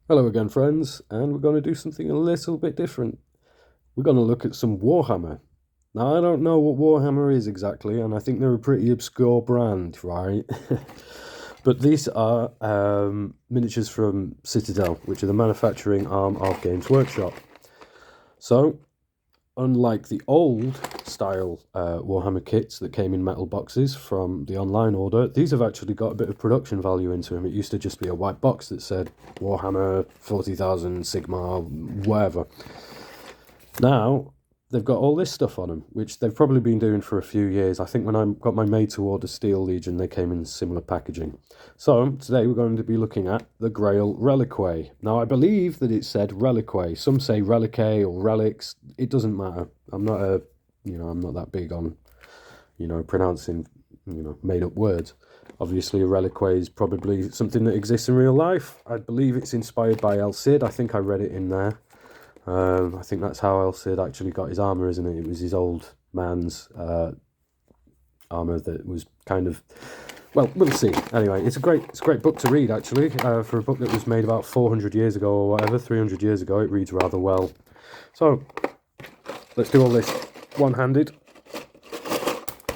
Hello again, friends, and we're going to do something a little bit different. We're going to look at some Warhammer. Now, I don't know what Warhammer is exactly, and I think they're a pretty obscure brand, right? But these are miniatures from Citadel, which are the manufacturing arm of Games Workshop. So, unlike the old style Warhammer kits that came in metal boxes from the online order, these have actually got a bit of production value into them. It used to just be a white box that said Warhammer 40,000 Sigma, whatever. Now they've got all this stuff on them, which they've probably been doing for a few years. I think when I got my made to order Steel Legion, they came in similar packaging. So today we're going to be looking at the Grail Reliquae. Now I believe that it said Reliquae. Some say Reliquae or Relics. It doesn't matter. I'm not I'm not that big on, pronouncing, made up words. Obviously, a Reliquae is probably something that exists in real life. I believe it's inspired by El Cid. I think I read it in there. I think that's how El Cid actually got his armor, isn't it? It was his old man's armor that was kind of, well, we'll see. Anyway, it's a great book to read actually. For a book that was made about 400 years ago or whatever, 300 years ago, it reads rather well. So let's do all this one-handed.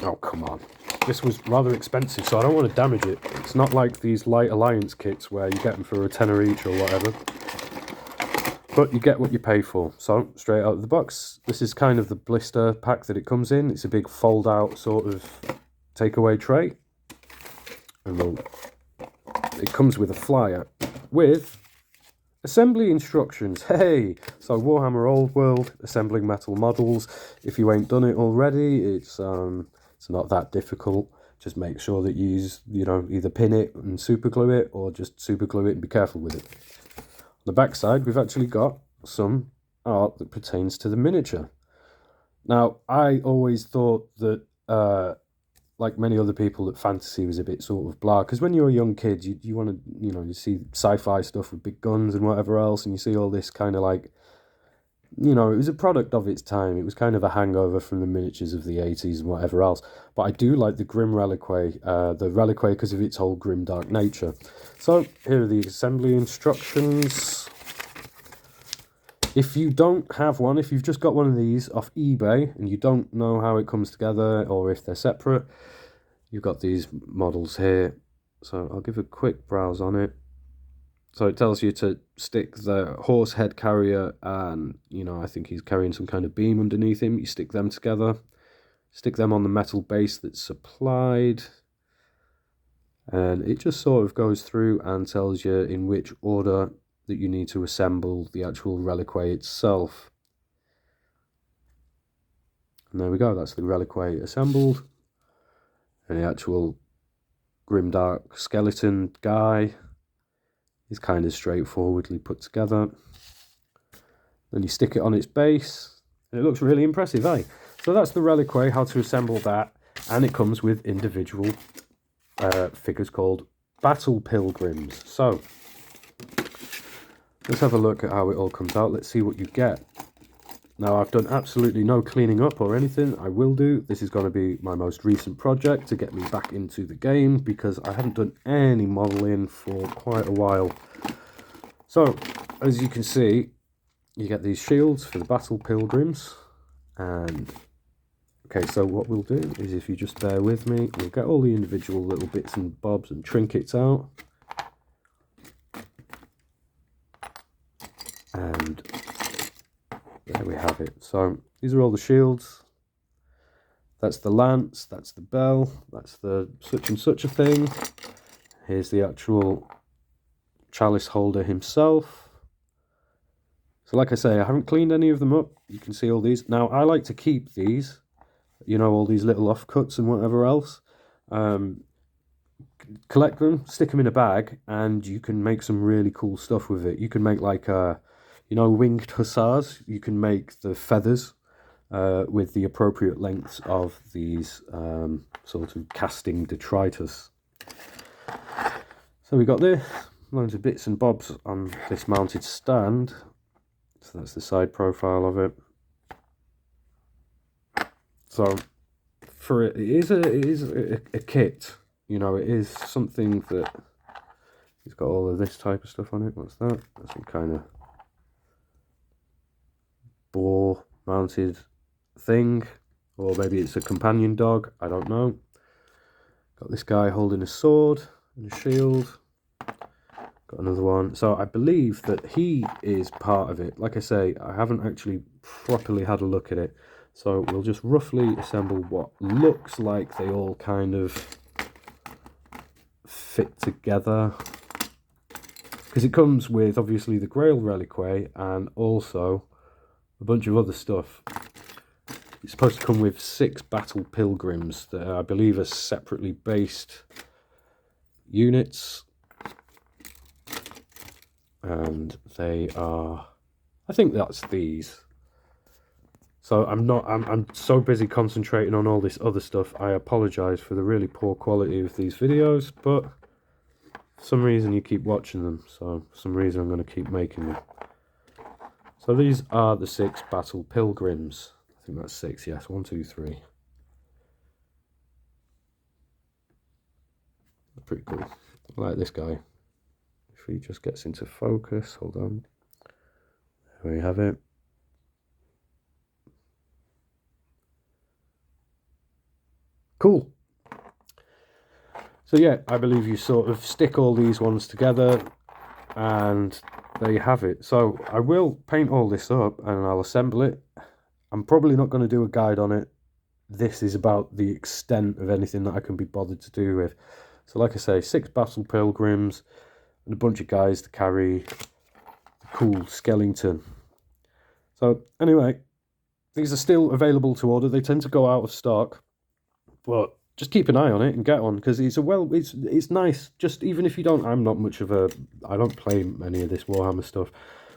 Oh, come on. This was rather expensive, so I don't want to damage it. It's not like these Light Alliance kits where you get them for a tenner each or whatever. But you get what you pay for. So, straight out of the box, this is kind of the blister pack that it comes in. It's a big fold-out sort of takeaway tray. And it comes with a flyer with assembly instructions. Hey! So, Warhammer Old World, assembling metal models. If you ain't done it already, it's not that difficult. Just make sure that you use, either pin it and super glue it, or just super glue it and be careful with it. On the back side, we've actually got some art that pertains to the miniature. Now, I always thought that, like many other people, that fantasy was a bit sort of blah. Because when you're a young kid, you want to, you see sci-fi stuff with big guns and whatever else, and you see all this kind of like, it was a product of its time. It was kind of a hangover from the miniatures of the 80s and whatever else. But I do like the Grim Reliquae, because of its whole grim dark nature. So here are the assembly instructions. If you don't have one, if you've just got one of these off eBay and you don't know how it comes together or if they're separate, you've got these models here. So I'll give a quick browse on it. So it tells you to stick the horse head carrier and, I think he's carrying some kind of beam underneath him. You stick them together, stick them on the metal base that's supplied. And it just sort of goes through and tells you in which order that you need to assemble the actual Reliquae itself. And there we go, that's the Reliquae assembled. And the actual grimdark skeleton guy is kind of straightforwardly put together. Then you stick it on its base, and it looks really impressive, eh? So that's the Reliquae, how to assemble that, and it comes with individual figures called Battle Pilgrims. So let's have a look at how it all comes out. Let's see what you get. Now, I've done absolutely no cleaning up or anything. I will do. This is going to be my most recent project to get me back into the game because I haven't done any modeling for quite a while. So, as you can see, you get these shields for the Battle Pilgrims. And, okay, so what we'll do is, if you just bear with me, we'll get all the individual little bits and bobs and trinkets out. And there we have it. So these are all the shields. That's the lance, that's the bell, that's the such and such a thing. Here's the actual chalice holder himself. So like I say, I haven't cleaned any of them up. You can see all these. Now, I like to keep these, all these little offcuts and whatever else. Collect them, stick them in a bag, and you can make some really cool stuff with it. You can make like winged hussars. You can make the feathers with the appropriate lengths of these sort of casting detritus. So we got this, loads of bits and bobs on this mounted stand. So that's the side profile of it. So for it is a kit. It is something that He's got all of this type of stuff on it. What's that? That's some kind of boar mounted thing, or maybe it's a companion dog, I don't know. Got this guy holding a sword and a shield. Got another one. So I believe that he is part of it. Like I say, I haven't actually properly had a look at it, so we'll just roughly assemble what looks like they all kind of fit together, because it comes with obviously the Grail Reliquae and also a bunch of other stuff. It's supposed to come with 6 battle pilgrims that I believe are separately based units, and they are, I think that's these. So I'm so busy concentrating on all this other stuff. I apologize for the really poor quality of these videos, but for some reason you keep watching them, so for some reason I'm going to keep making them. So these are the 6 battle pilgrims. I think that's 6, yes. 1, 2, 3. Pretty cool. I like this guy. If he just gets into focus, hold on. There we have it. Cool. So yeah, I believe you sort of stick all these ones together and there you have it. So I will paint all this up and I'll assemble it. I'm probably not going to do a guide on it. This is about the extent of anything that I can be bothered to do with. So like I say, 6 battle pilgrims and a bunch of guys to carry the cool skeleton. So anyway, these are still available to order. They tend to go out of stock, but just keep an eye on it and get one, because it's nice. Just even if you don't, I'm not much of a, I don't play any of this Warhammer stuff,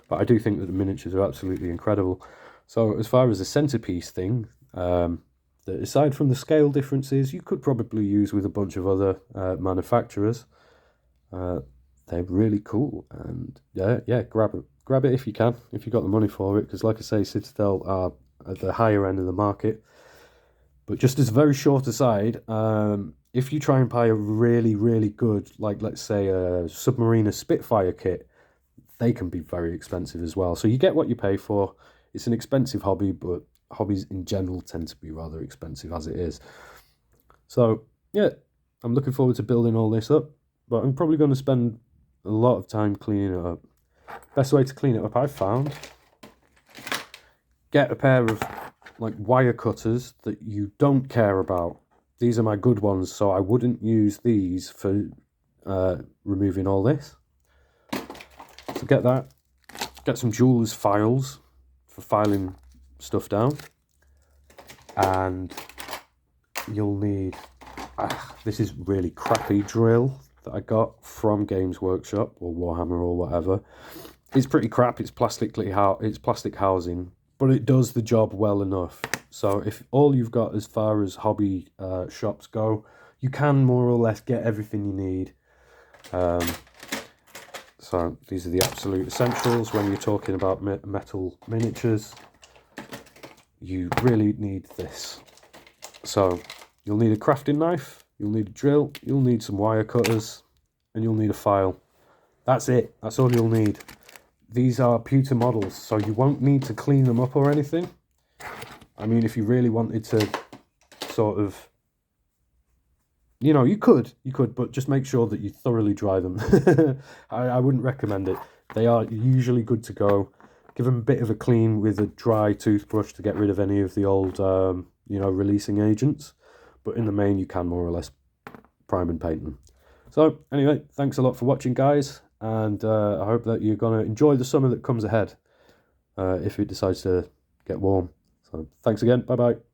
but I do think that the miniatures are absolutely incredible. So as far as the centerpiece thing, that aside from the scale differences, you could probably use with a bunch of other manufacturers. They're really cool, and yeah, grab it if you can, if you got the money for it, because like I say, Citadel are at the higher end of the market. But just as a very short aside, if you try and buy a really, really good, like let's say a Submariner Spitfire kit, they can be very expensive as well. So you get what you pay for. It's an expensive hobby, but hobbies in general tend to be rather expensive as it is. So yeah, I'm looking forward to building all this up, but I'm probably going to spend a lot of time cleaning it up. Best way to clean it up I've found: get a pair of like wire cutters that you don't care about. These are my good ones, so I wouldn't use these for removing all this. So get that. Get some jeweler's files for filing stuff down, and you'll need this is really crappy drill that I got from Games Workshop or Warhammer or whatever. It's pretty crap. It's plastic housing, but it does the job well enough. So if all you've got as far as hobby shops go, you can more or less get everything you need. So these are the absolute essentials when you're talking about metal miniatures. You really need this. So you'll need a crafting knife, you'll need a drill, you'll need some wire cutters, and you'll need a file. That's it. That's all you'll need. These are pewter models, so you won't need to clean them up or anything. I mean, if you really wanted to sort of, you know, you could, but just make sure that you thoroughly dry them. I wouldn't recommend it. They are usually good to go. Give them a bit of a clean with a dry toothbrush to get rid of any of the old, you know, releasing agents. But in the main, you can more or less prime and paint them. So anyway, thanks a lot for watching, guys. And I hope that you're going to enjoy the summer that comes ahead if it decides to get warm. So thanks again. Bye-bye.